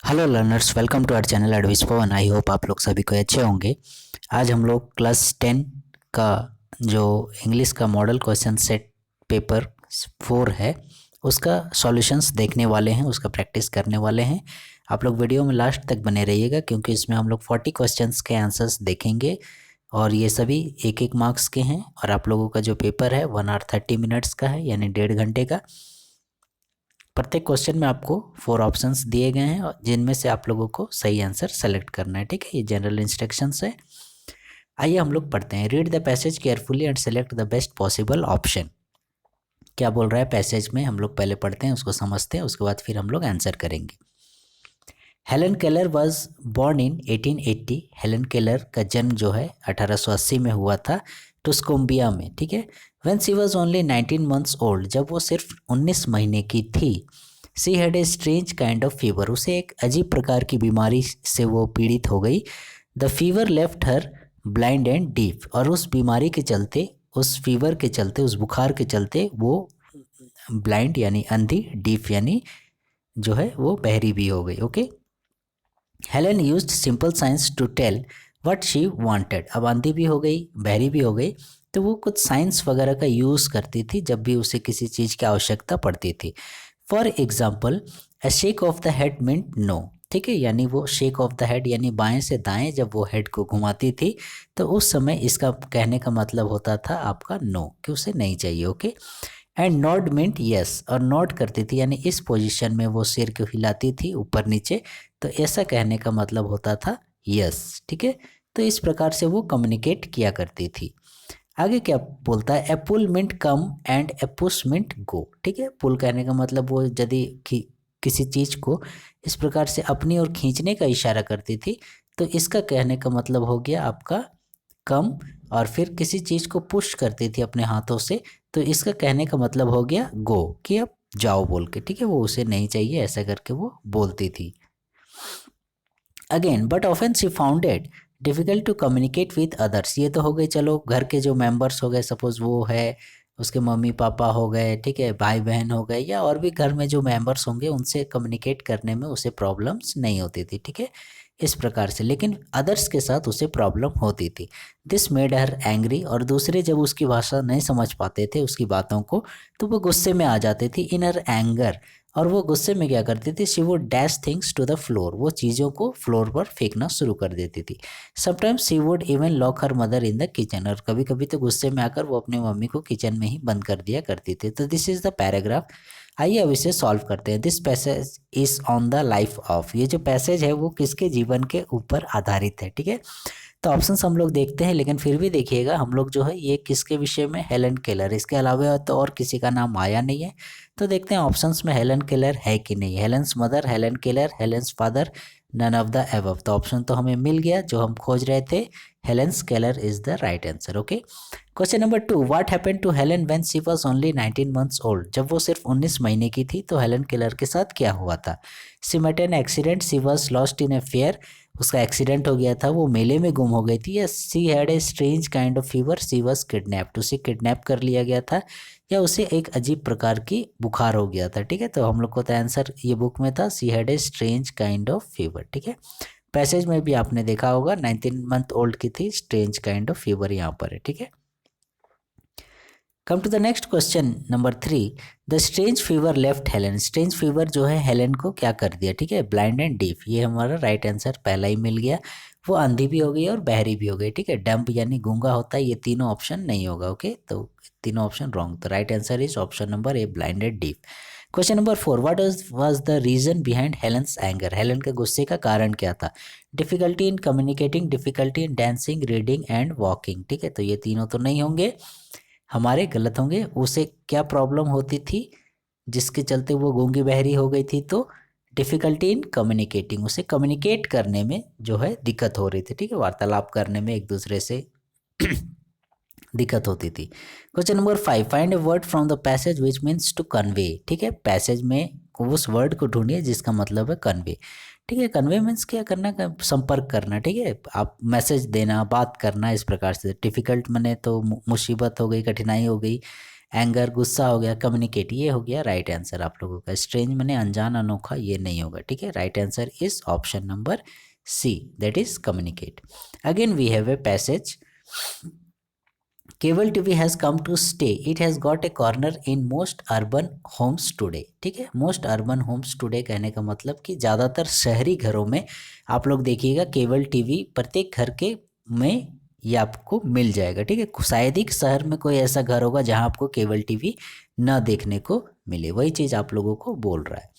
Hello learners, welcome to our channel एडविस Pawan. I hope आप लोग सभी को अच्छे होंगे। आज हम लोग क्लास 10 का जो इंग्लिश का मॉडल क्वेश्चन सेट पेपर 4 है उसका सॉल्यूशंस देखने वाले हैं, उसका प्रैक्टिस करने वाले हैं। आप लोग वीडियो में लास्ट तक बने रहिएगा क्योंकि इसमें हम लोग 40 क्वेश्चंस के आंसर्स देखेंगे और ये सभी एक एक मार्क्स के हैं। और आप लोगों का जो पेपर है 1 आवर 30 मिनट्स का है, यानी 1.5 घंटे का। प्रत्येक क्वेश्चन में आपको 4 ऑप्शंस दिए गए हैं जिनमें से आप लोगों को सही आंसर सेलेक्ट करना है। ठीक है, ये जनरल इंस्ट्रक्शंस है। आइए हम लोग पढ़ते हैं। Read the passage carefully and select the best possible option. क्या बोल रहा है पैसेज में, हम लोग पहले पढ़ते हैं, उसको समझते हैं, उसके बाद फिर हम लोग आंसर करेंगे। Helen Keller was born in 1880। Helen Keller का जन्म जो है 1880 में हुआ था टुस्कुम्बिया में। ठीक है। When she was only 19 months old, जब वो सिर्फ 19 महीने की थी। She had a strange kind of fever, उसे एक अजीब प्रकार की बीमारी से वो पीड़ित हो गई। The fever left her blind and deaf, और उस बीमारी के चलते, उस फीवर के चलते, उस बुखार के चलते वो ब्लाइंड यानी अंधी, डीफ यानी जो है वो बहरी भी हो गई। Okay. Helen used simple science to tell what she wanted. अब अंधी भी हो गई, बहरी भी हो गई, तो वो कुछ साइंस वगैरह का यूज़ करती थी जब भी उसे किसी चीज़ की आवश्यकता पड़ती थी। For example, a shake of the head meant no. ठीक है, यानी वो शेक ऑफ द हेड यानी बाएं से दाएं जब वो हेड को घुमाती थी तो उस समय इसका कहने का मतलब होता था आपका नो, कि उसे नहीं चाहिए। Okay. And nod meant yes, और नॉड करती थी यानी इस पोजीशन में वो सिर को हिलाती थी ऊपर नीचे, तो ऐसा कहने का मतलब होता था यस। ठीक है, तो इस प्रकार से वो कम्युनिकेट किया करती थी। आगे क्या बोलता है, a pull meant come and a push meant go. ठीक है, पुल कहने का मतलब वो यदि किसी चीज़ को इस प्रकार से अपनी ओर खींचने का इशारा करती थी तो इसका कहने का मतलब हो गया आपका कम। और फिर किसी चीज़ को पुश करती थी अपने हाथों से तो इसका कहने का मतलब हो गया गो, कि अब जाओ बोल के। ठीक है, वो उसे नहीं चाहिए ऐसा करके वो बोलती थी। Again but often she found it difficult to communicate with others. ये तो हो गए चलो घर के जो मेंबर्स हो गए, सपोज वो है, उसके मम्मी पापा हो गए, ठीक है, भाई बहन हो गए, या और भी घर में जो मेंबर्स होंगे उनसे कम्युनिकेट करने में उसे प्रॉब्लम्स नहीं होती थी। ठीक है, इस प्रकार से। लेकिन अदर्स के साथ उसे प्रॉब्लम होती थी। दिस मेड हर एंग्री, और दूसरे जब उसकी भाषा नहीं समझ पाते थे उसकी बातों को तो वो गुस्से में आ जाते थे, इन हर एंगर। और वो गुस्से में क्या करती थी, she would dash things to the floor, वो चीज़ों को फ्लोर पर फेंकना शुरू कर देती थी। Sometimes she would even lock her mother in the kitchen, और कभी कभी तो गुस्से में आकर वो अपनी मम्मी को किचन में ही बंद कर दिया करती थी। तो दिस इज द पैराग्राफ। आइए अब इसे सॉल्व करते हैं। This passage is on the life of, ये जो पैसेज है वो किसके जीवन के ऊपर आधारित है। ठीक है, तो ऑप्शंस हम लोग देखते हैं, लेकिन फिर भी देखिएगा हम लोग जो है ये किसके विषय में, हेलन केलर, इसके अलावा तो और किसी का नाम आया नहीं है। तो देखते हैं ऑप्शंस में हेलन केलर है कि नहीं। Helen's mother, Helen Keller, Helen's father, none of the above. तो ऑप्शन तो हमें मिल गया जो हम खोज रहे थे, Helen's Keller is the right answer. Okay. Question number 2, what happened to Helen when she was only 19 months old. जब वो सिर्फ 19 महीने की थी तो हेलन केलर के साथ क्या हुआ था। She met an accident, she was lost in a fair, उसका एक्सीडेंट हो गया था, वो मेले में गुम हो गई थी। या she had a strange kind of fever, she was kidnapped, उसे किडनैप कर लिया गया था, या उसे एक अजीब प्रकार की बुखार हो गया था। ठीक है, तो हम लोग को तो आंसर ये बुक में था, she had a strange kind of fever. ठीक है, पैसेज में भी आपने देखा होगा 19 मंथ ओल्ड की थी, स्ट्रेंज काइंड ऑफ फीवर यहाँ पर है। ठीक है, come to the next question number 3, the strange fever left Helen. Strange fever जो है हेलन को क्या कर दिया। ठीक है, ब्लाइंड एंड डीफ, ये हमारा राइट आंसर पहला ही मिल गया। वो अंधी भी हो गई और बहरी भी हो गई। ठीक है, डम्प यानी गूंगा होता है, ये तीनों ऑप्शन नहीं होगा। ओके, तो तीनों ऑप्शन रॉन्ग, तो right answer is option number A, blind and deaf. Question number 4, what was the reason behind Helen's anger. Helen के गुस्से का कारण क्या था। Difficulty in communicating, difficulty in dancing, reading and walking. ठीक है, तो ये तीनों तो नहीं होंगे, हमारे गलत होंगे। उसे क्या प्रॉब्लम होती थी जिसके चलते वो गूंगी बहरी हो गई थी, तो डिफ़िकल्टी इन कम्युनिकेटिंग, उसे कम्युनिकेट करने में जो है दिक्कत हो रही थी। ठीक है, वार्तालाप करने में एक दूसरे से दिक्कत होती थी। Question number 5, find a word from the passage which means to convey. ठीक है, पैसेज में उस वर्ड को ढूंढिए जिसका मतलब है कन्वे। ठीक है, कन्वे मीन्स क्या करना, संपर्क करना। ठीक है, आप मैसेज देना, बात करना, इस प्रकार से। डिफिकल्ट मने तो मुसीबत हो गई, कठिनाई हो गई। एंगर गुस्सा हो गया, कम्युनिकेट ये हो गया राइट आंसर आप लोगों का। स्ट्रेंज माने अनजान अनोखा ये नहीं होगा, ठीक है। Right answer is option number C, that is communicate. Again we have a passage, cable TV has come to stay, it has got a corner in most urban homes today, ठीक है। मोस्ट अर्बन होम्स टुडे कहने का मतलब कि ज़्यादातर शहरी घरों में आप लोग देखिएगा केबल टीवी प्रत्येक घर के में ये आपको मिल जाएगा, ठीक है। शायद ही शहर में कोई ऐसा घर होगा जहां आपको केबल टीवी ना देखने को मिले, वही चीज़ आप लोगों को बोल रहा है।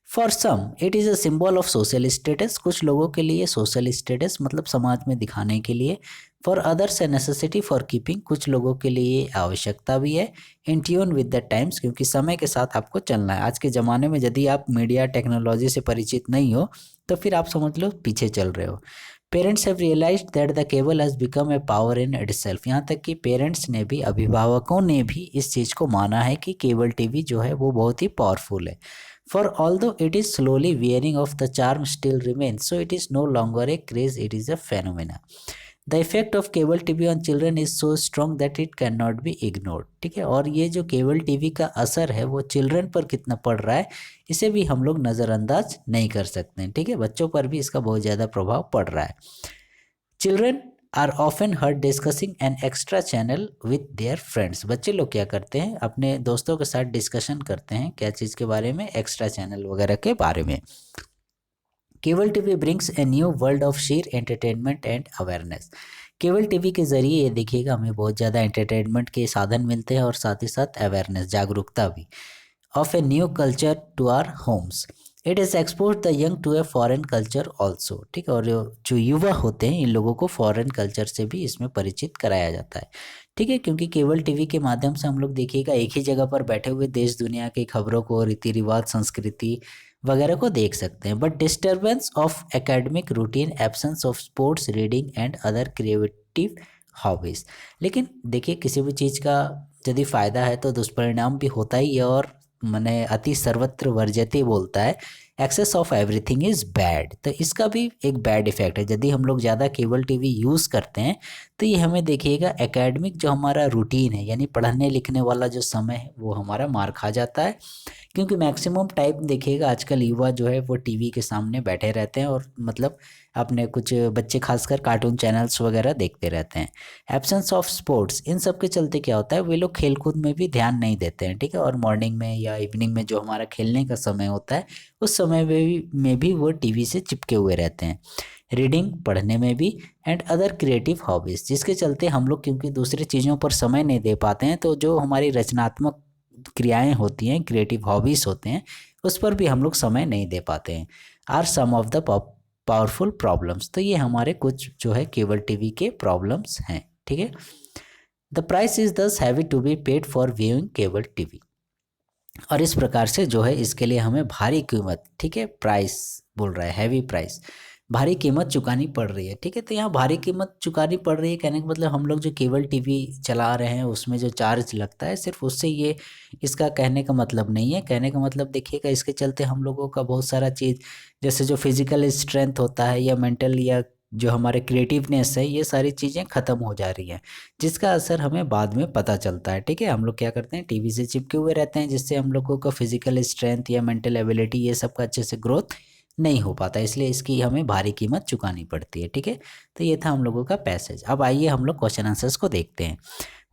For some it is a symbol of social status, कुछ लोगों के लिए सोशल स्टेटस मतलब समाज में दिखाने के लिए। For others A necessity for keeping, कुछ लोगों के लिए आवश्यकता भी है। In tune with the times, क्योंकि समय के साथ आपको चलना है। आज के ज़माने में यदि आप मीडिया टेक्नोलॉजी से परिचित नहीं हो तो फिर आप समझ लो पीछे चल रहे हो। Parents have realised that the cable has become a power in itself, यहाँ तक कि पेरेंट्स ने भी, अभिभावकों ने भी इस चीज़ को माना है कि केबल टीवी जो है वो बहुत ही पावरफुल है। For although it is slowly wearing off, the charm still remains. So it is no longer a craze, it is a phenomena. The effect of cable TV on children is so strong that it cannot be ignored. ठीक है, और ये जो cable TV का असर है वो children पर कितना पड़ रहा है इसे भी हम लोग नज़रअंदाज नहीं कर सकते हैं, ठीक है। बच्चों पर भी इसका बहुत ज़्यादा प्रभाव पड़ रहा है। Children are often heard discussing an extra channel with their friends, बच्चे लोग क्या करते हैं अपने दोस्तों के साथ डिस्कशन करते हैं क्या चीज़ के बारे में, एक्स्ट्रा चैनल वगैरह के बारे में। Cable TV brings a new world of share entertainment and awareness, cable TV के ज़रिए ये देखिएगा हमें बहुत ज़्यादा एंटरटेनमेंट के साधन मिलते हैं और साथ ही साथ अवेयरनेस, जागरूकता भी। Of a new culture to our homes, it is expose the young to a foreign culture also, ठीक है। और जो युवा होते हैं इन लोगों को फॉरेन कल्चर से भी इसमें परिचित कराया जाता है, ठीक है। क्योंकि केबल टीवी के माध्यम से हम लोग देखिएगा एक ही जगह पर बैठे हुए देश दुनिया की खबरों को, रीति रिवाज, संस्कृति वगैरह को देख सकते हैं। But disturbance of academic routine, absence of sports, reading and other creative hobbies, लेकिन देखिए किसी भी चीज़ का यदि फ़ायदा है तो दुष्परिणाम भी होता ही है। और मैंने अति सर्वत्र वर्जयते बोलता है, excess of everything is bad, तो इसका भी एक बैड इफेक्ट है। यदि हम लोग ज़्यादा केबल टीवी यूज़ करते हैं तो ये हमें देखिएगा एकेडमिक जो हमारा रूटीन है यानी पढ़ने लिखने वाला जो समय है वो हमारा मार खा जाता है। क्योंकि मैक्सिमम टाइम देखिएगा आजकल युवा जो है वो टीवी के सामने बैठे रहते हैं और मतलब अपने कुछ बच्चे खासकर कार्टून चैनल्स वगैरह देखते रहते हैं। एब्सेंस ऑफ स्पोर्ट्स, इन सब के चलते क्या होता है वे लोग खेल कूद में भी ध्यान नहीं देते हैं, ठीक है। और मॉर्निंग में या इवनिंग में जो हमारा खेलने का समय होता है उस समय में भी वो टीवी से चिपके हुए रहते हैं। रीडिंग, पढ़ने में भी, एंड अदर क्रिएटिव हॉबीज़, जिसके चलते हम लोग क्योंकि दूसरी चीज़ों पर समय नहीं दे पाते हैं तो जो हमारी रचनात्मक क्रियाएं होती हैं, क्रिएटिव हॉबीज़ होते हैं, उस पर भी हम लोग समय नहीं दे पाते हैं। Are some of the powerful problems, तो ये हमारे कुछ जो है केबल टीवी के प्रॉब्लम्स हैं, ठीक है। The price is thus heavy to be paid for viewing cable TV, और इस प्रकार से जो है इसके लिए हमें भारी कीमत, ठीक है, प्राइस बोल रहा है, हैवी प्राइस, भारी कीमत चुकानी पड़ रही है, ठीक है। तो यहाँ भारी कीमत चुकानी पड़ रही है कहने का मतलब हम लोग जो केबल टीवी चला रहे हैं उसमें जो चार्ज लगता है सिर्फ उससे ये इसका कहने का मतलब नहीं है। कहने का मतलब देखिएगा इसके चलते हम लोगों का बहुत सारा चीज़ जैसे जो फिजिकल स्ट्रेंथ होता है या मेंटल या जो हमारे क्रिएटिवनेस है ये सारी चीज़ें ख़त्म हो जा रही हैं, जिसका असर हमें बाद में पता चलता है, ठीक है। हम लोग क्या करते हैं टीवी से चिपके हुए रहते हैं जिससे हम लोगों का फिजिकल स्ट्रेंथ या मेंटल एबिलिटी ये सब का अच्छे से ग्रोथ नहीं हो पाता, इसलिए इसकी हमें भारी कीमत चुकानी पड़ती है, ठीक है। तो ये था हम लोगों का पैसेज। अब आइए हम लोग क्वेश्चन आंसर्स को देखते हैं।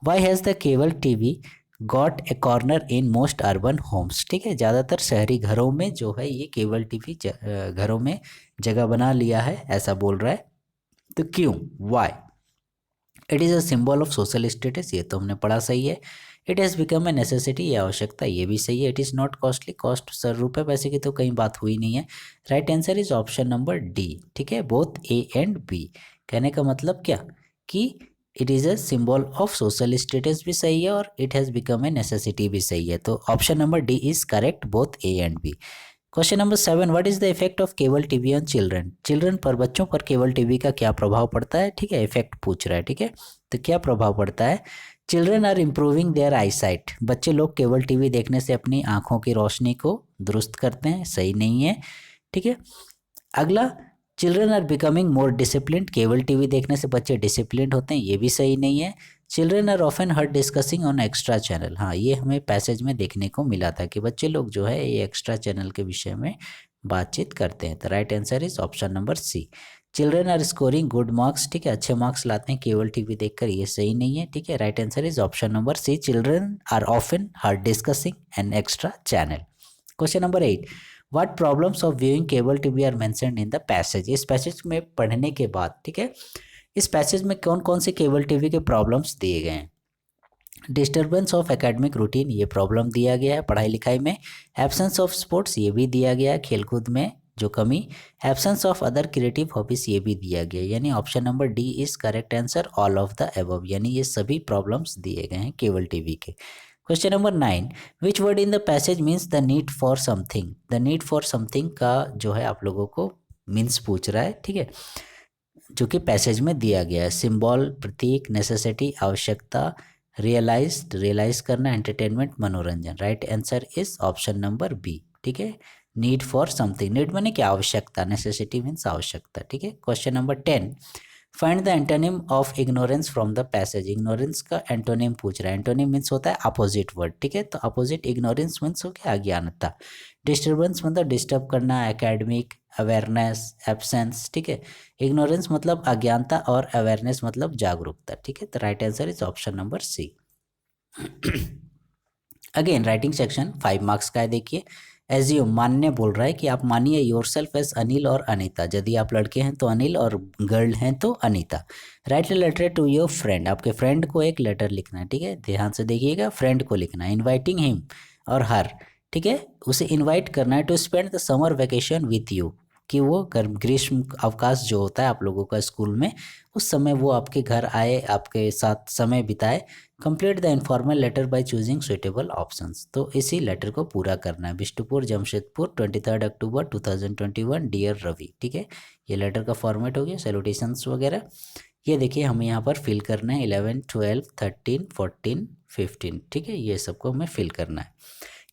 Why has the cable TV got a corner in most urban homes, ठीक है। ज़्यादातर शहरी घरों में जो है ये केबल टीवी घरों में जगह बना लिया है ऐसा बोल रहा है, तो क्यों, why. It is a symbol of social status, ये तो हमने पढ़ा, सही है। It has become a necessity, ये आवश्यकता, ये भी सही है। It is not costly, cost sir रुपये पैसे की तो कहीं बात हुई नहीं है। Right answer is option number D, ठीक है, बोथ ए एंड बी। कहने का मतलब क्या कि it is a symbol of social status भी सही है और it has become a necessity भी सही है, तो option number D is correct, both A and B. Question number 7, what is the effect of cable TV on children, children पर, बच्चों पर केबल टीवी का क्या प्रभाव पड़ता है, ठीक है, इफेक्ट पूछ रहा है, ठीक है। तो क्या प्रभाव पड़ता है, children are improving their eyesight, बच्चे लोग केबल टीवी देखने से अपनी आंखों की रोशनी को दुरुस्त करते हैं, सही नहीं है, ठीक है। अगला, children are becoming more disciplined, cable TV देखने से बच्चे डिसिप्लिन्ड होते हैं, ये भी सही नहीं है। Children are often heard discussing on extra channel, हाँ ये हमें पैसेज में देखने को मिला था कि बच्चे लोग जो है ये एक्स्ट्रा चैनल के विषय में बातचीत करते हैं। तो right answer is option number C. Children are scoring good marks, ठीक है, अच्छे मार्क्स लाते हैं केबल टीवी देखकर, ये सही नहीं है, ठीक है। Right answer is option number C, children are often heard discussing an extra channel. Question number 8, what problems of viewing cable TV are mentioned in the passage. इस पैसेज में पढ़ने के बाद, ठीक है, इस पैसेज में कौन कौन से केबल टीवी के प्रॉब्लम्स दिए गए हैं। डिस्टर्बेंस ऑफ एकेडमिक रूटीन, ये प्रॉब्लम दिया गया है पढ़ाई लिखाई में। एब्सेंस ऑफ स्पोर्ट्स, ये भी दिया गया है खेलकूद में जो कमी। Absence of other creative hobbies, ये भी दिया गया है, यानी option number D is correct answer, all of the above, यानी ये सभी प्रॉब्लम्स दिए गए हैं केबल टीवी के। Question number 9, which word in the passage means the need for something. The need for something का जो है आप लोगों को मीन्स पूछ रहा है, ठीक है, जो कि पैसेज में दिया गया है। सिंबल, प्रतीक, नेसेसिटी, आवश्यकता, रियलाइज करना, एंटरटेनमेंट, मनोरंजन। Right answer is option number B, ठीक है, नीड फॉर समथिंग। नीड माने क्या, आवश्यकता, नेसेसिटी मीन्स आवश्यकता, ठीक है। Question number 10, find the antonym of ignorance from the passage. Ignorance का एंटोनिम पूछ रहा है, एंटोनिम मीन्स होता है अपोजिट वर्ड, ठीक है, तो अपोजिट इग्नोरेंस मीन्स हो गया अज्ञानता। डिस्टर्बेंस मतलब डिस्टर्ब करना, एकेडमिक, अवेयरनेस, एब्सेंस, ठीक है। इग्नोरेंस मतलब अज्ञानता और अवेयरनेस मतलब जागरूकता, ठीक है, तो right answer is option number C. Again writing section 5 marks का है, देखिए। एज्यूम, मानने बोल रहा है कि आप मानिए योरसेल्फ एज अनिल और अनीता। यदि आप लड़के हैं तो अनिल और गर्ल हैं तो Anita. Write a letter to your friend, आपके फ्रेंड को एक लेटर लिखना है, ठीक है, ध्यान से देखिएगा, फ्रेंड को लिखना है। इन्वाइटिंग हिम और हर, ठीक है, उसे इन्वाइट करना है to spend the summer vacation with you, कि वो ग्रीष्म अवकाश जो होता है आप लोगों का स्कूल में, उस समय वो आपके घर आए, आपके साथ समय बिताए। Complete the informal letter by choosing suitable options, तो इसी लेटर को पूरा करना है। बिष्टुपुर जमशेदपुर 23 अक्टूबर 2021 डियर रवि, ठीक है, ये लेटर का फॉर्मेट हो गया, सैल्यूटेशंस वगैरह। ये देखिए हमें यहाँ पर फिल करना है 11, 12, 13, 14, 15, ठीक है, ये सबको हमें फिल करना है।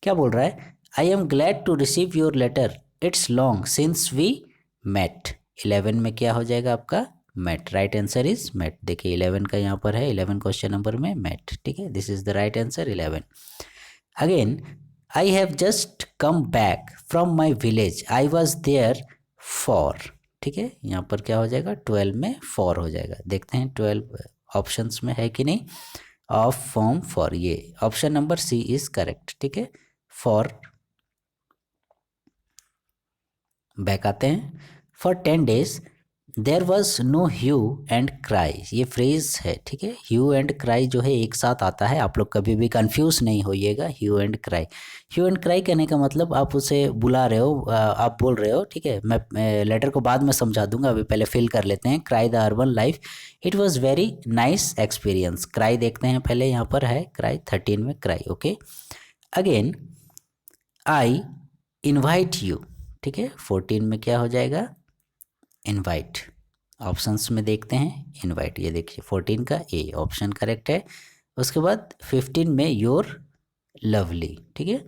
क्या बोल रहा है, I am glad to receive your letter, it's long since we met. 11 में क्या हो जाएगा आपका, met. Right answer is met, देखिए 11 का यहाँ पर है, 11 क्वेश्चन नंबर में मेट, ठीक है, this is the right answer 11। Again, I have just come back from my village, I was there for, ठीक है, यहाँ पर क्या हो जाएगा, 12 में फॉर हो जाएगा। देखते हैं 12 ऑप्शंस में है कि नहीं। ऑफ, फॉर्म, फॉर, ये option number C is correct, ठीक है, फॉर। बैक आते हैं, for 10 days there was no hue and cry, ये फ्रेज है, ठीक है, ह्यू एंड क्राई जो है एक साथ आता है, आप लोग कभी भी कंफ्यूज नहीं होइएगा, hue and cry. Hue and cry कहने का मतलब आप उसे बुला रहे हो, आप बोल रहे हो, ठीक है, मैं लेटर को बाद में समझा दूंगा, अभी पहले फिल कर लेते हैं। Cry the urban life, it was very nice experience. Cry देखते हैं पहले, यहाँ पर है क्राई, 13 में cry, okay. Again, I invite you, ठीक है, 14 में क्या हो जाएगा, इनवाइट। ऑप्शंस में देखते हैं, इनवाइट, ये देखिए 14 का ए ऑप्शन करेक्ट है। उसके बाद 15 में योर लवली, ठीक है,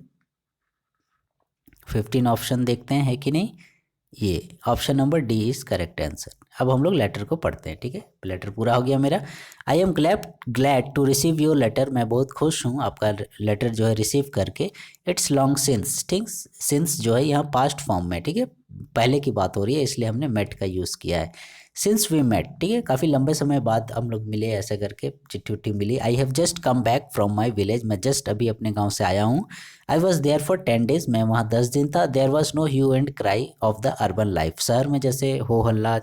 15 ऑप्शन देखते हैं है कि नहीं, ये option number D is correct answer. अब हम लोग लेटर को पढ़ते हैं, ठीक है, लेटर पूरा हो गया मेरा। I am glad to receive your letter, मैं बहुत खुश हूँ आपका लेटर जो है रिसीव करके। इट्स लॉन्ग सिंस, ठीक, सिंस जो है यहाँ पास्ट फॉर्म में, ठीक है, पहले की बात हो रही है इसलिए हमने मेट का यूज़ किया है। सिंस वी मेट, ठीक है, काफ़ी लंबे समय बाद हम लोग मिले, ऐसा करके चिट्ठी उट्ठी मिली। I have just come back from my village, मैं जस्ट अभी अपने गाँव से आया हूँ। I was there for 10 days, मैं वहाँ 10 दिन था। There was no hue and cry of the urban life, शहर में जैसे हो हल्ला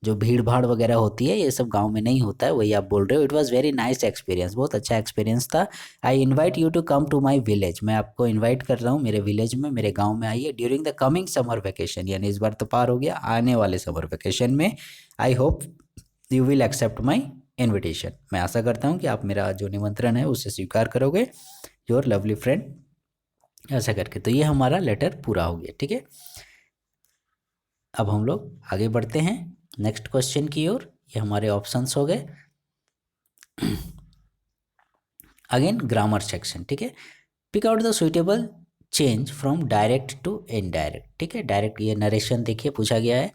जो भीड़ भाड़ वगैरह होती है ये सब गांव में नहीं होता है, वही आप बोल रहे हो। It was very nice experience, बहुत अच्छा एक्सपीरियंस था। I invite you to come to my village, मैं आपको इन्वाइट कर रहा हूँ मेरे विलेज में, मेरे गाँव में आइए। During the coming summer vacation, यानी इस बार तो पार हो गया, आने वाले समर वेकेशन में। I hope you will accept my invitation, मैं आशा करता हूँ कि आप मेरा जो निमंत्रण है उसे स्वीकार करोगे। योर लवली फ्रेंड, ऐसा करके। तो ये हमारा लेटर पूरा हो गया, ठीक है। अब हम लोग आगे बढ़ते हैं नेक्स्ट क्वेश्चन की ओर। ये हमारे ऑप्शंस हो गए। अगेन ग्रामर सेक्शन, ठीक है। Pick out the suitable change from direct to indirect, ठीक है। डायरेक्ट, ये नरेशन देखिए पूछा गया है।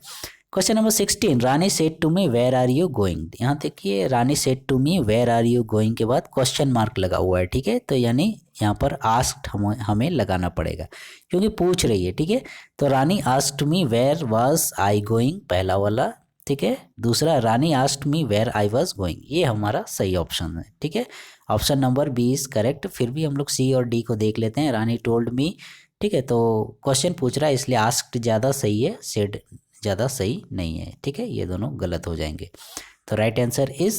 Question number 16, Rani said to me where are you going. यहाँ देखिए Rani said to me where are you going के बाद क्वेश्चन मार्क लगा हुआ है, ठीक है। तो यानी यहाँ पर आस्क्ड हमें लगाना पड़ेगा क्योंकि पूछ रही है, ठीक है। तो Rani asked me where was I going, पहला वाला, ठीक है। दूसरा Rani asked me where I was going, ये हमारा सही ऑप्शन है, ठीक है। Option number B is correct. फिर भी हम लोग सी और डी को देख लेते हैं। रानी टोल्ड मी, ठीक है। तो क्वेश्चन पूछ रहा है इसलिए आस्क्ड ज़्यादा सही है, सेड ज़्यादा सही नहीं है, ठीक है। ये दोनों गलत हो जाएंगे। तो right answer is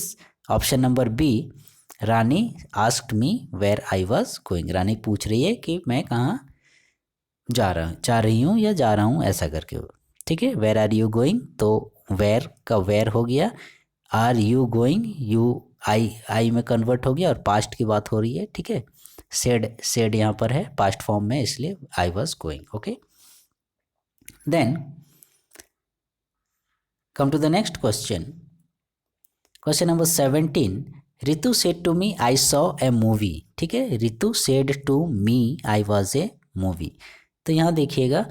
option number B, Rani asked me where I was going. Rani पूछ रही है कि मैं कहाँ जा रही हूँ या जा रहा हूँ, ऐसा करके, ठीक है। वेयर आर यू गोइंग, तो वेयर का वेयर हो गया, आर यू गोइंग, यू आई में कन्वर्ट हो गया और पास्ट की बात हो रही है, ठीक है। सेड यहाँ पर है पास्ट फॉर्म में, इसलिए I was going, okay. Then come to the next question. Question number 17, Ritu said to me I saw a movie, ठीक है। Ritu said to me I was a movie। तो यहाँ देखिएगा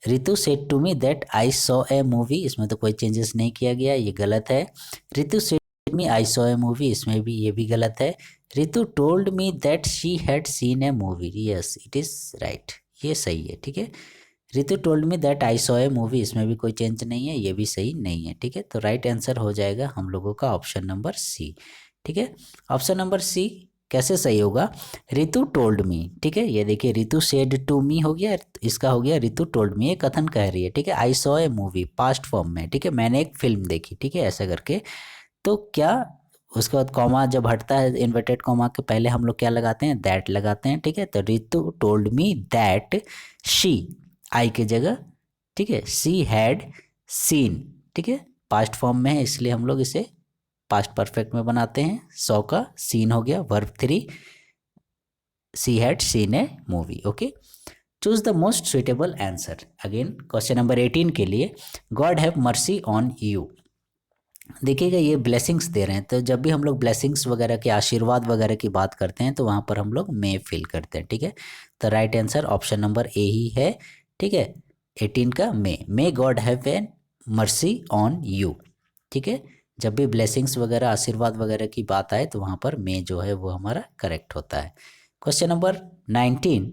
Ritu said to me that I saw a movie, इसमें तो कोई changes नहीं किया गया, ये गलत है। Ritu said to me I saw a movie, इसमें भी ये भी गलत है। Ritu told me that she had seen a movie, yes it is right, ये सही है, ठीक है। Ritu told me that I saw a movie, इसमें भी कोई चेंज नहीं है, ये भी सही नहीं है, ठीक है। तो राइट आंसर हो जाएगा हम लोगों का ऑप्शन नंबर सी, ठीक है। ऑप्शन नंबर सी कैसे सही होगा, रितु टोल्ड मी, ठीक है। ये देखिए रितु सेड टू मी हो गया, इसका हो गया रितु टोल्ड मी, ये कथन कह रही है, ठीक है। I saw a movie past form में, ठीक है, मैंने एक फिल्म देखी, ठीक है, ऐसा करके। तो क्या उसके बाद कॉमा जब हटता है इन्वर्टेड कॉमा के पहले हम लोग क्या लगाते हैं, दैट लगाते हैं, ठीक है। तो Ritu told me that she, I की जगह, ठीक है, सी हैड सीन, ठीक है, पास्ट फॉर्म में है इसलिए हम लोग इसे पास्ट परफेक्ट में बनाते हैं। सौ का सीन हो गया verb 3, she had seen A movie, okay. Choose the most suitable answer. Again question number 18 के लिए, God have mercy on you. देखिएगा ये ब्लेसिंग्स दे रहे हैं, तो जब भी हम लोग ब्लेसिंग्स वगैरह के आशीर्वाद वगैरह की बात करते हैं तो वहाँ पर हम लोग मे फिल करते हैं, ठीक है। तो right answer option number A ही है, ठीक है। 18 का may God have a mercy on you, ठीक है। जब भी ब्लेसिंग्स वगैरह आशीर्वाद वगैरह की बात आए तो वहाँ पर मे जो है वो हमारा करेक्ट होता है। क्वेश्चन नंबर 19,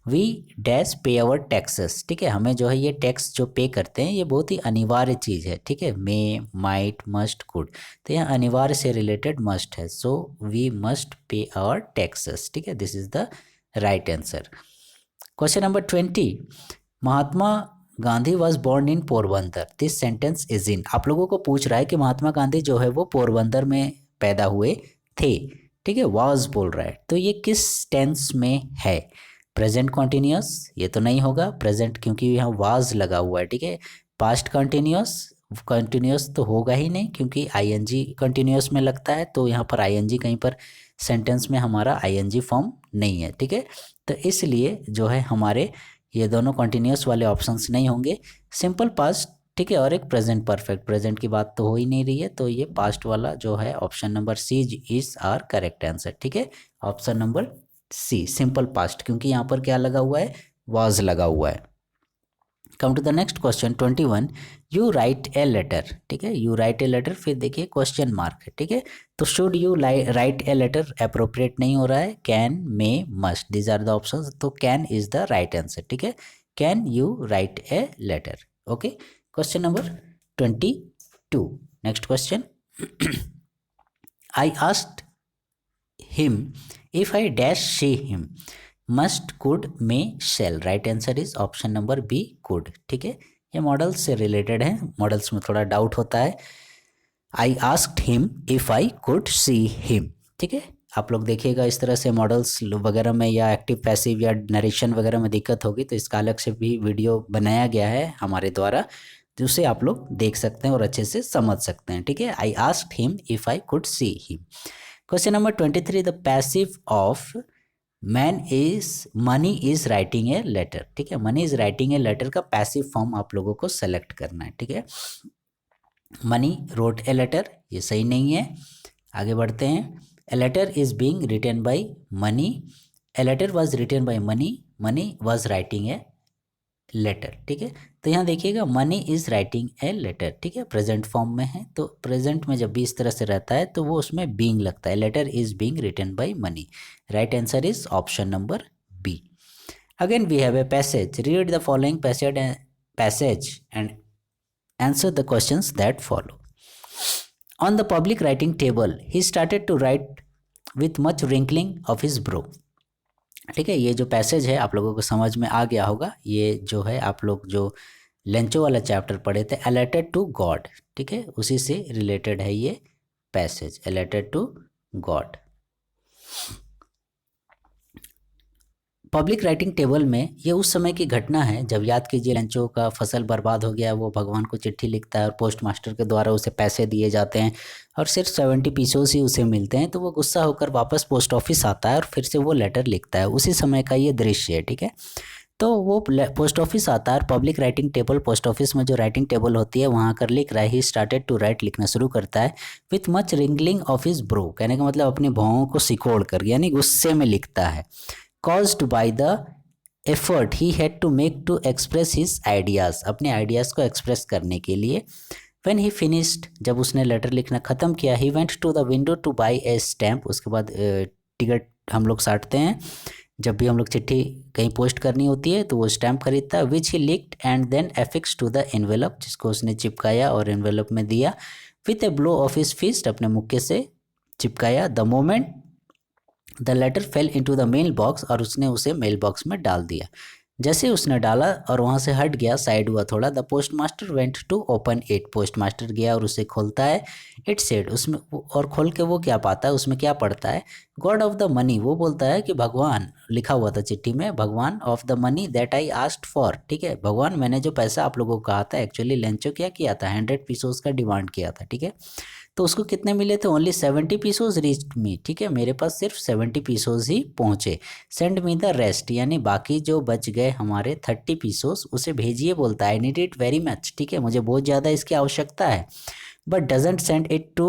वी डैश पे आवर टैक्सेस, ठीक है। हमें जो है ये टैक्स जो पे करते हैं ये बहुत ही अनिवार्य चीज़ है, ठीक है। मे, माइट, मस्ट, कुड, तो यहाँ अनिवार्य से रिलेटेड मस्ट है, so we must pay our taxes, ठीक है। This is the right answer. Question number 20, Mahatma Gandhi was born in Porbandar, this sentence is in. आप लोगों को पूछ रहा है कि महात्मा गांधी जो है वो पोरबंदर में पैदा हुए थे, ठीक है, वाज बोल रहा है, तो ये किस टेंस में है। प्रेजेंट कॉन्टिन्यूस ये तो नहीं होगा, प्रेजेंट क्योंकि यहाँ वाज लगा हुआ है, ठीक है। पास्ट कॉन्टिन्यूस, कॉन्टिन्यूस तो होगा ही नहीं क्योंकि आईएनजी कॉन्टिन्यूस में लगता है, तो यहाँ पर आईएनजी कहीं पर सेंटेंस में हमारा आईएनजी फॉर्म नहीं है, ठीक है। तो इसलिए जो है हमारे ये दोनों कॉन्टिन्यूस वाले ऑप्शंस नहीं होंगे, सिंपल पास्ट, ठीक है, और एक प्रेजेंट परफेक्ट। प्रेजेंट की बात तो हो ही नहीं रही है, तो ये पास्ट वाला जो है option number C is our correct answer, ठीक है। Option number C simple past, क्योंकि यहाँ पर क्या लगा हुआ है, वाज लगा हुआ है। Come to the next question 21, you write a letter, ठीक है, यू राइट ए लेटर, फिर देखिए क्वेश्चन मार्क है, ठीक है। तो should you write a letter appropriate नहीं हो रहा है, can, may, must, these are the options, तो can is the right answer, ठीक है। Can you write a letter, okay. Question number 22, next question, I asked him if I dash see him, must, could, may, shall, right answer is option number B, could, ठीक है। ये models से related है, models में थोड़ा doubt होता है। I asked him if I could see him, ठीक है। आप लोग देखिएगा इस तरह से मॉडल्स वगैरह में या एक्टिव पैसिव या नरेशन वगैरह में दिक्कत होगी तो इसका अलग से भी वीडियो बनाया गया है हमारे द्वारा, जिसे आप लोग देख सकते हैं और अच्छे से समझ सकते हैं, ठीक है। I asked him if I could see him. Question number 23, the passive of Mani is writing a letter, ठीक है। Mani is writing a letter का पैसिव फॉर्म आप लोगों को सेलेक्ट करना है, ठीक है। मनी रोट ए लेटर, ये सही नहीं है, आगे बढ़ते हैं। A letter is being written by Mani, a letter was written by Mani, Mani was writing a letter, ठीक है। तो यहाँ देखिएगा Mani is writing a letter, ठीक है, प्रेजेंट फॉर्म में है, तो प्रेजेंट में जब भी इस तरह से रहता है तो वो उसमें बीइंग लगता है, letter is being written by Mani. Right answer is option number B. Again we have a passage, read the following passage and answer the questions that follow. On the public writing table, he started to write with much wrinkling of his brow. ठीक है, ये जो passage है आप लोगों को समझ में आ गया होगा। ये जो है आप लोग जो लेंचो वाला चैप्टर पढ़े थे, ए लेटर टू गॉड, ठीक है, उसी से रिलेटेड है ये passage, a letter to God. Public writing table में ये उस समय की घटना है जब, याद कीजिए, लेंचो का फसल बर्बाद हो गया, वो भगवान को चिट्ठी लिखता है और पोस्ट मास्टर के द्वारा उसे पैसे दिए जाते हैं और सिर्फ 70 पीसोस ही उसे मिलते हैं, तो वो गुस्सा होकर वापस पोस्ट ऑफिस आता है और फिर से वो लेटर लिखता है। उसी समय का ये दृश्य है, ठीक है। तो वो पोस्ट ऑफिस आता है और public writing table, post office में जो राइटिंग टेबल होती है वहाँ कर लिख रहा है। ही स्टार्टेड टू राइट, लिखना शुरू करता है, with much wriggling of his bro, कहने का मतलब अपनी भौहों को सिकोड़ कर, यानी गुस्से में लिखता है। caused by the effort he had to make to express his ideas, अपने आइडियाज़ को एक्सप्रेस करने के लिए। when he finished, जब उसने लेटर लिखना ख़त्म किया, he went to the window to buy a stamp, उसके बाद टिकट हम लोग साटते हैं जब भी हम लोग चिट्ठी कहीं पोस्ट करनी होती है, तो वो स्टैम्प खरीदता है, which he licked and then affix to the envelope, जिसको उसने चिपकाया और एनवेलप में दिया, with a blow of his fist, अपने मुक्के से चिपकाया। The moment the letter fell into the mail box, और उसने उसे मेल बॉक्स में डाल दिया। जैसे उसने डाला और वहाँ से हट गया, साइड हुआ थोड़ा, the postmaster went to open it, postmaster गया और उसे खोलता है। इट सेड, उसमें, और खोल के वो क्या पाता है, उसमें क्या पढ़ता है, गॉड ऑफ द मनी, वो बोलता है कि भगवान, लिखा हुआ था चिट्ठी में, भगवान of the money that I asked for, ठीक है, भगवान मैंने जो पैसा आप लोगों को कहा था, एक्चुअली लेंचो क्या किया था, 100 पीसोस का डिमांड किया था, ठीक है। तो उसको कितने मिले थे, ओनली 70 पीसोस रीच्ड मी, ठीक है, मेरे पास सिर्फ 70 पीसोस ही पहुँचे। सेंड मी द रेस्ट, यानी बाकी जो बच गए हमारे 30 पीसोस उसे भेजिए, बोलता है। I need it very much, ठीक है, मुझे बहुत ज़्यादा इसकी आवश्यकता है। But doesn't send it to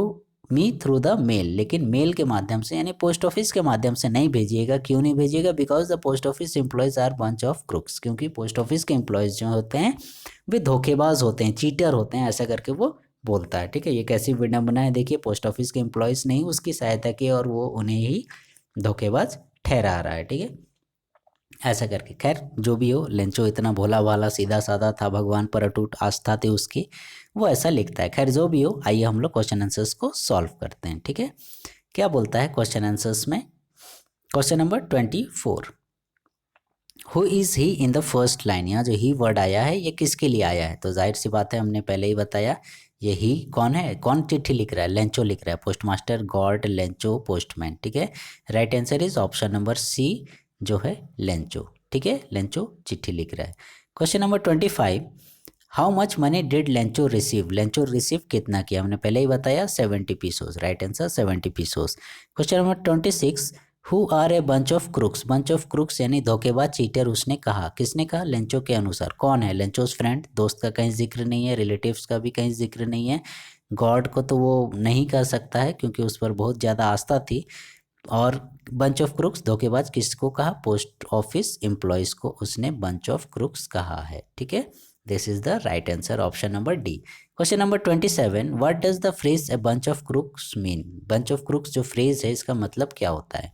me through the mail, लेकिन मेल के माध्यम से, यानी पोस्ट ऑफिस के माध्यम से नहीं भेजिएगा। क्यों नहीं भेजिएगा, because the post office employees are bunch of crooks, क्योंकि पोस्ट ऑफिस के एम्प्लॉयज़ जो होते हैं वे धोखेबाज होते हैं, चीटर होते हैं, ऐसा करके वो बोलता है, ठीक है। ये कैसी विडम्बना है, देखिए, पोस्ट ऑफिस के एम्प्लॉयज़ ने ही उसकी सहायता की और वो उन्हें ही धोखेबाज ठहरा रहा है, ठीक है, ऐसा करके। खैर जो भी हो, लेंचो इतना भोला भाला सीधा साधा था, भगवान पर अटूट आस्था थी उसकी, वो ऐसा लिखता है। खैर जो भी हो, आइए हम लोग क्वेश्चन आंसर्स को सॉल्व करते हैं, ठीक है। क्या बोलता है क्वेश्चन आंसर्स में, question number 24, who is he in the first line, यहाँ जो ही वर्ड आया है ये किसके लिए आया है, तो जाहिर सी बात है, हमने पहले ही बताया, ये ही कौन है, कौन चिट्ठी लिख रहा है, लेंचो लिख रहा है, postmaster, God, Lencho, postman, ठीक है। Right answer is option number C, जो है लेंचो, ठीक है, लेंचो चिट्ठी लिख रहा है। Question number 25, how much money did Lencho receive, Lencho receive कितना किया, हमने पहले ही बताया 70 pesos, right answer 70 pesos. Question number 26, who are a bunch of crooks, bunch of crooks यानी धोखेबाज, चीटर, उसने कहा, किसने कहा, लेंचो के अनुसार। कौन है, लेंचोस फ्रेंड, दोस्त का कहीं जिक्र नहीं है, रिलेटिव्स का भी कहीं जिक्र नहीं है, गॉड को तो वो नहीं कह सकता है क्योंकि उस पर बहुत ज़्यादा आस्था थी, और बंच ऑफ क्रुक्स, धोखेबाज किसको कहा, पोस्ट ऑफिस एम्प्लॉयज़ को उसने बंच ऑफ क्रुक्स कहा है, ठीक है। This is the right answer, option number D. Question number 27, what does the phrase a bunch of crooks mean, bunch of crooks जो फ्रेज है इसका मतलब क्या होता है।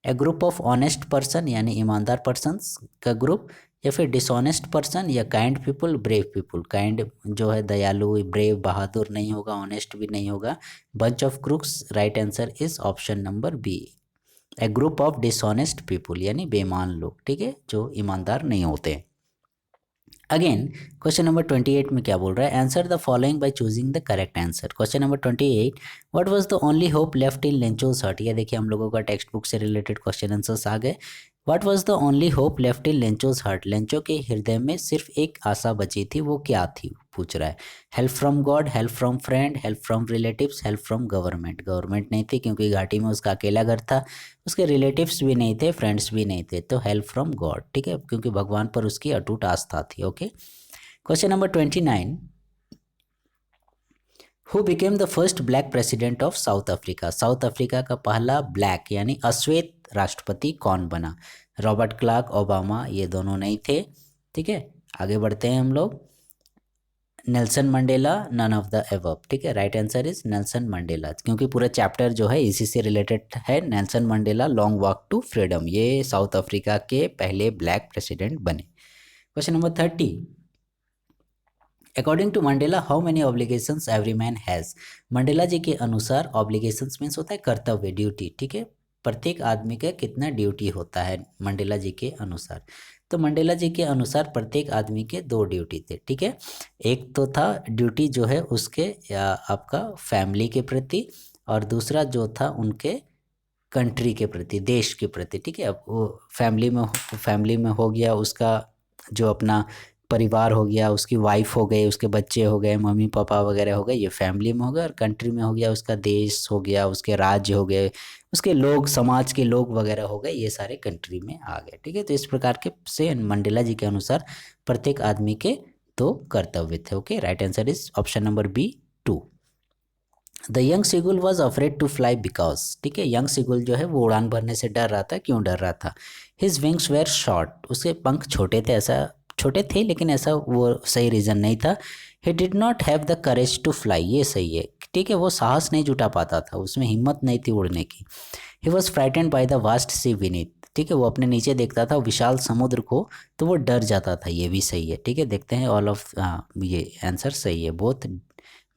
A group of honest person, यानी ईमानदार पर्सन्स का ग्रुप, या फिर डिसऑनेस्ट पर्सन, या kind people, brave people, kind जो है दयालु, ब्रेव बहादुर नहीं होगा, ऑनेस्ट भी नहीं होगा। Bunch of crooks, right answer is option number B, a group of dishonest people, यानी बेईमान लोग, ठीक है, जो ईमानदार नहीं होते। अगेन क्वेश्चन नंबर 28 में क्या बोल रहा है, answer the following by choosing the correct answer. Question number 28, what was the only hope left in Lencho's hut, ये देखिए हम लोगों का टेक्स्ट बुक से रिलेटेड क्वेश्चन आंसर्स आ गए। What was the only hope left in Lencho's heart, Lencho के हृदय में सिर्फ एक आशा बची थी, वो क्या थी, पूछ रहा है। Help from God, help from friend, help from relatives, help from government, government नहीं थी क्योंकि घाटी में उसका अकेला घर था, उसके रिलेटिव्स भी नहीं थे, फ्रेंड्स भी नहीं थे, तो हेल्प फ्रॉम गॉड, ठीक है, क्योंकि भगवान पर उसकी अटूट आस्था थी। Okay, question number 29, who became the first black president of south Africa, south Africa का पहला ब्लैक यानी अश्वेत राष्ट्रपति कौन बना। रॉबर्ट क्लार्क, ओबामा, ये दोनों नहीं थे, ठीक है। आगे बढ़ते हैं हम लोग। Nelson Mandela, none of the above, ठीक है। Right answer is Nelson Mandela, क्योंकि पूरा चैप्टर जो है इसी से रिलेटेड है। Nelson Mandela long walk to freedom, ये साउथ अफ्रीका के पहले ब्लैक प्रेसिडेंट बने। Question number 30, according to Mandela how many obligations every man has. Mandela ji के अनुसार ऑब्लिगेशंस मीन्स होता है कर्तव्य, ड्यूटी, ठीक है। प्रत्येक आदमी का कितना ड्यूटी होता है मंडेला जी के अनुसार। तो मंडेला जी के अनुसार प्रत्येक आदमी के दो ड्यूटी थे, ठीक है। एक तो था ड्यूटी जो है उसके आपका फैमिली के प्रति, और दूसरा जो था उनके कंट्री के प्रति, देश के प्रति, ठीक है। अब वो फैमिली में हो गया उसका जो अपना परिवार हो गया, उसकी वाइफ हो गई, उसके बच्चे हो गए, मम्मी पापा वगैरह हो गए, ये फैमिली में हो गया। और कंट्री में हो गया उसका देश हो गया, उसके राज्य हो गए, उसके लोग, समाज के लोग वगैरह हो गए, ये सारे कंट्री में आ गए, ठीक है। तो इस प्रकार के से मंडेला जी के अनुसार प्रत्येक आदमी के दो कर्तव्य थे। Okay, right answer is option number B 2। The young seagull was afraid to fly because, ठीक है। यंग सिगुल जो है वो उड़ान भरने से डर रहा था। क्यों डर रहा था? हिज विंग्स वेयर शॉर्ट, उसके पंख छोटे थे, ऐसा छोटे थे लेकिन ऐसा वो सही रीज़न नहीं था। He did not have the courage to fly, ये सही है, ठीक है। वो साहस नहीं जुटा पाता था, उसमें हिम्मत नहीं थी उड़ने की। He was frightened by the vast sea beneath, ठीक है। वो अपने नीचे देखता था विशाल समुद्र को, तो वो डर जाता था, ये भी सही है, ठीक है। देखते हैं ऑल ऑफ, हाँ ये आंसर सही है, बोथ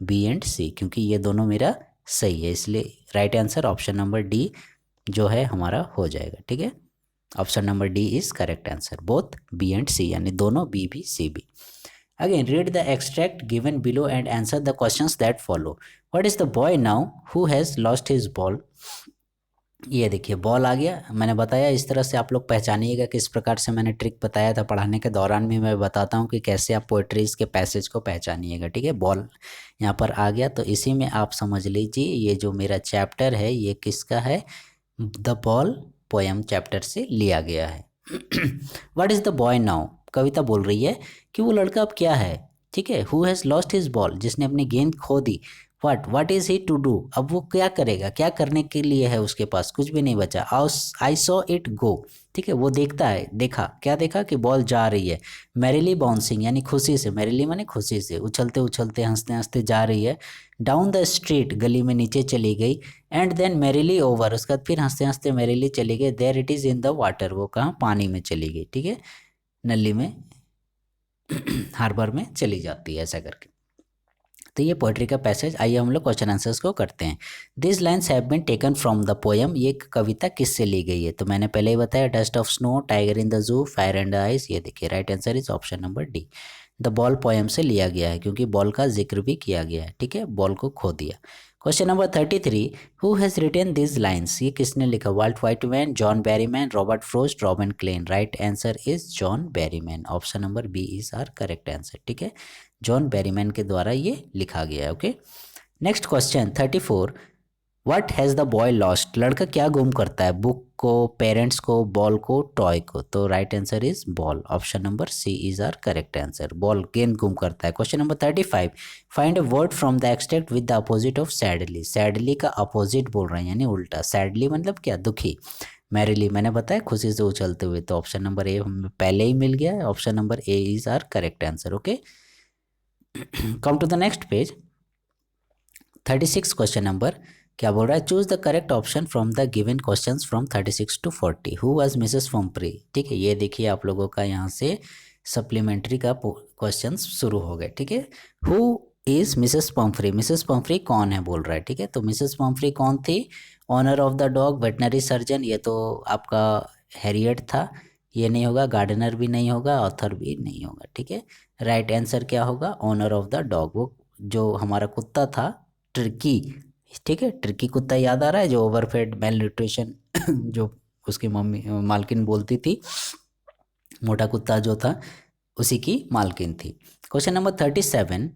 बी एंड सी, क्योंकि ये दोनों मेरा सही है, इसलिए right answer option number D जो है हमारा हो जाएगा, ठीक है। Option number D is correct answer, both B and C, यानी दोनों बी भी सी भी। Again read the extract given below and answer the questions that follow. What is the boy now who has lost his ball. ये देखिए ball आ गया, मैंने बताया इस तरह से आप लोग पहचानिएगा, किस प्रकार से मैंने ट्रिक बताया था पढ़ाने के दौरान भी मैं बताता हूँ कि कैसे आप पोएट्रीज के पैसेज को पहचानिएगा, ठीक है। बॉल यहाँ पर आ गया, तो इसी में आप समझ लीजिए ये जो मेरा चैप्टर है ये किसका है, द बॉल पोएम चैप्टर से लिया गया है। What is the boy now, कविता बोल रही है कि वो लड़का अब क्या है, ठीक है। Who has lost his ball, जिसने अपनी गेंद खो दी। What is he to do, अब वो क्या करेगा, क्या करने के लिए है उसके पास, कुछ भी नहीं बचा। आई सॉ इट गो, ठीक है। वो देखता है, देखा, क्या देखा कि बॉल जा रही है। मैरिली बाउंसिंग, यानी खुशी से, मैरिली माने खुशी से, उछलते उछलते हंसते हंसते जा रही है। डाउन द स्ट्रीट, गली में नीचे चली गई। एंड देन मैरिली ओवर, उसके बाद फिर हंसते हंसते मैरिली चली गई। There it is in the water, वो कहाँ, पानी में चली गई, ठीक है, नली में हार्बर में चली जाती है, ऐसा करके। तो ये पोएट्री का पैसेज, आइए हम लोग क्वेश्चन आंसर्स को करते हैं। This lines have been taken from the poem, ये कविता किससे ली गई है, तो मैंने पहले ही बताया, dust of snow, tiger in the zoo, fire and ice. ये देखिए right answer is option number D, the ball poem से लिया गया है, क्योंकि बॉल का जिक्र भी किया गया है, ठीक है, बॉल को खो दिया। Question number 33, who has written this lines, ये किसने लिखा, Walt Whitman, John Berryman, Robert Frost, Robin Klein. Right answer is John Berryman, option number B is our correct answer, ठीक है। जॉन बैरीमैन के द्वारा ये लिखा गया है। Okay, next question 34, what has the boy lost, लड़का क्या गुम करता है, बुक को, पेरेंट्स को, बॉल को, टॉय को। तो right answer is ball, option number C is our correct answer, ball गेंद गुम करता है। Question number 35, find a word from the extract with the opposite of sadly, sadly का अपोजिट बोल रहे हैं, यानी उल्टा। सैडली मतलब क्या, दुखी। मैरिली मैंने बताया खुशी से उछलते हुए, तो ऑप्शन नंबर ए हमें पहले ही मिल गया है, option number A is our correct answer. Okay, come to the next page, 36 question number क्या बोल रहा है, choose the correct option from the given questions from 36 to 40। Who was Mrs Pumphrey, ठीक है। ये देखिए आप लोगों का यहाँ से सप्लीमेंट्री का क्वेश्चंस शुरू हो गए, ठीक है। Who is Mrs Pomfrey, Mrs Pumphrey कौन है बोल रहा है, ठीक है। तो मिसेस पम्फ्री कौन थी, owner of the dog, veterinary surgeon, ये तो आपका हैरियट था, ये नहीं होगा, गार्डनर भी नहीं होगा, ऑथर भी नहीं होगा, ठीक है। राइट आंसर क्या होगा, ऑनर ऑफ द डॉग, वो जो हमारा कुत्ता था ट्रिकी, ठीक है, ट्रिकी कुत्ता याद आ रहा है, जो ओवरफेड मेल न्यूट्रिशन जो उसकी मम्मी मालकिन बोलती थी, मोटा कुत्ता जो था उसी की मालकिन थी। Question number 37,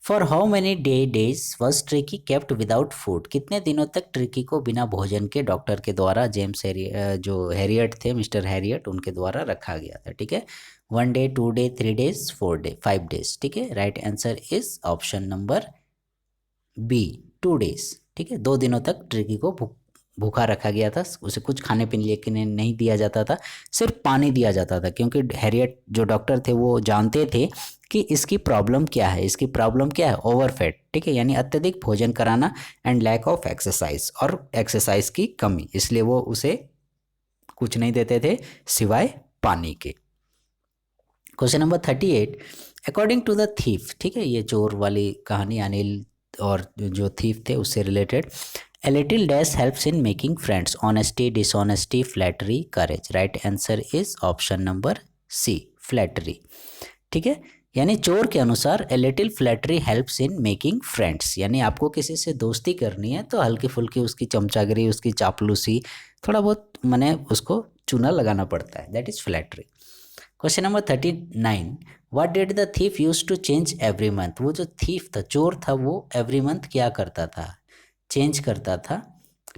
for how many days was tricky kept without food, कितने दिनों तक ट्रिकी को बिना भोजन के डॉक्टर के द्वारा, जेम्स जो हैरियट थे, मिस्टर हैरियट, उनके द्वारा रखा गया था, ठीक है। 1 day, 2 day, 3 days, 4 day, 5 days, ठीक है। Right answer is option number B 2 days, ठीक है। 2 दिनों तक ट्रिकी को भूखा रखा गया था, उसे कुछ खाने पीने के लिए नहीं दिया जाता था, सिर्फ पानी दिया जाता था, क्योंकि हैरियट जो डॉक्टर थे वो जानते थे कि इसकी प्रॉब्लम क्या है, इसकी प्रॉब्लम क्या है, ओवरफेट, ठीक है, यानी अत्यधिक भोजन कराना, एंड लैक ऑफ एक्सरसाइज, और एक्सरसाइज की कमी, इसलिए वो उसे कुछ नहीं देते थे सिवाय पानी के। Question number 38, according to the thief, ठीक है, ये चोर वाली कहानी अनिल और जो थीफ थे उससे related, a little dash helps in making friends, honesty, dishonesty, flattery, courage. Right answer is option number C, flattery, ठीक है। यानी चोर के अनुसार a little flattery helps in making friends, यानी आपको किसी से दोस्ती करनी है तो हल्की फुल्की उसकी चमचागिरी, उसकी चापलूसी, थोड़ा बहुत मने उसको चूना लगाना पड़ता है, that is flattery. Question number 39, what did the thief use to change every month, वो जो थीफ था, चोर था, वो एवरी मंथ क्या करता था, चेंज करता था,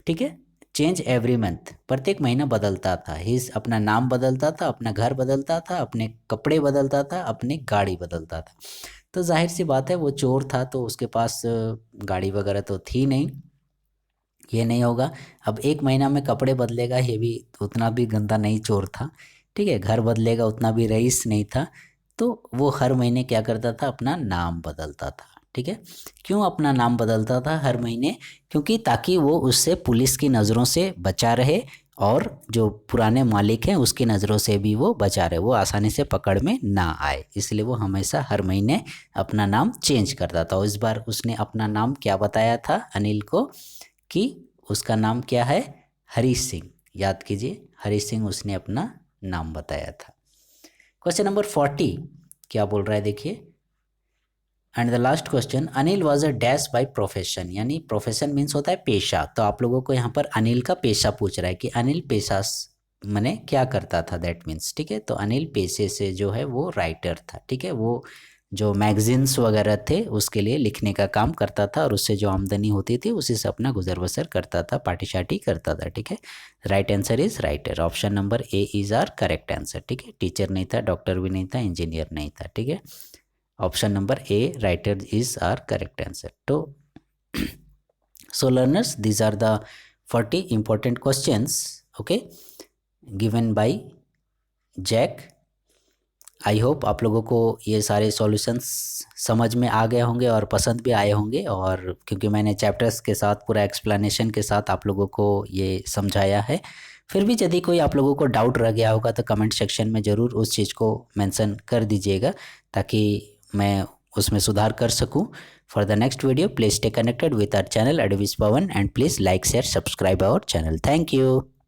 ठीक है, चेंज एवरी मंथ, प्रत्येक महीना बदलता था, हिज अपना नाम बदलता था, अपना घर बदलता था, अपने कपड़े बदलता था, अपनी गाड़ी बदलता था। तो जाहिर सी बात है वो चोर था तो उसके पास गाड़ी वगैरह तो थी नहीं, ये नहीं होगा। अब एक महीना में कपड़े बदलेगा, ये भी उतना भी गंदा नहीं चोर था, ठीक है, घर बदलेगा उतना भी रईस नहीं था, तो वो हर महीने क्या करता था, अपना नाम बदलता था, ठीक है। क्यों अपना नाम बदलता था हर महीने, क्योंकि ताकि वो उससे पुलिस की नज़रों से बचा रहे, और जो पुराने मालिक हैं उसकी नज़रों से भी वो बचा रहे, वो आसानी से पकड़ में ना आए, इसलिए वो हमेशा हर महीने अपना नाम चेंज करता था। और इस बार उसने अपना नाम क्या बताया था अनिल को, कि उसका नाम क्या है, हरीश सिंह, याद कीजिए, हरीश सिंह उसने अपना नाम बताया था। क्वेश्चन नंबर 40 क्या बोल रहा है देखिए, and the last question, Anil was a dash by profession, यानी प्रोफेशन मीन्स होता है पेशा, तो आप लोगों को यहाँ पर अनिल का पेशा पूछ रहा है कि अनिल पेशा मैंने क्या करता था, दैट मीन्स, ठीक है, तो अनिल पेशे से जो है वो राइटर था, ठीक है, वो जो मैगजीन्स वगैरह थे उसके लिए लिखने का काम करता था, और उससे जो आमदनी होती थी उसी से अपना गुजर बसर करता था, पार्टी शार्टी करता था, ठीक है। Right answer is writer, option number A is our correct answer, ठीक है, टीचर नहीं था, डॉक्टर भी नहीं था, इंजीनियर नहीं था, ठीक है, option number A writer is our correct answer. तो so learners, these are the 40 important questions, okay, given by Jack. I hope आप लोगों को ये सारे सॉल्यूशंस समझ में आ गए होंगे और पसंद भी आए होंगे, और क्योंकि मैंने चैप्टर्स के साथ पूरा एक्सप्लेनेशन के साथ आप लोगों को ये समझाया है, फिर भी यदि कोई आप लोगों को डाउट रह गया होगा तो कमेंट सेक्शन में ज़रूर उस चीज़ को मेंशन कर दीजिएगा, ताकि मैं उसमें सुधार कर सकूं। For the next video please stay connected with our channel एडविस Pawan, and please like share subscribe our channel. Thank you.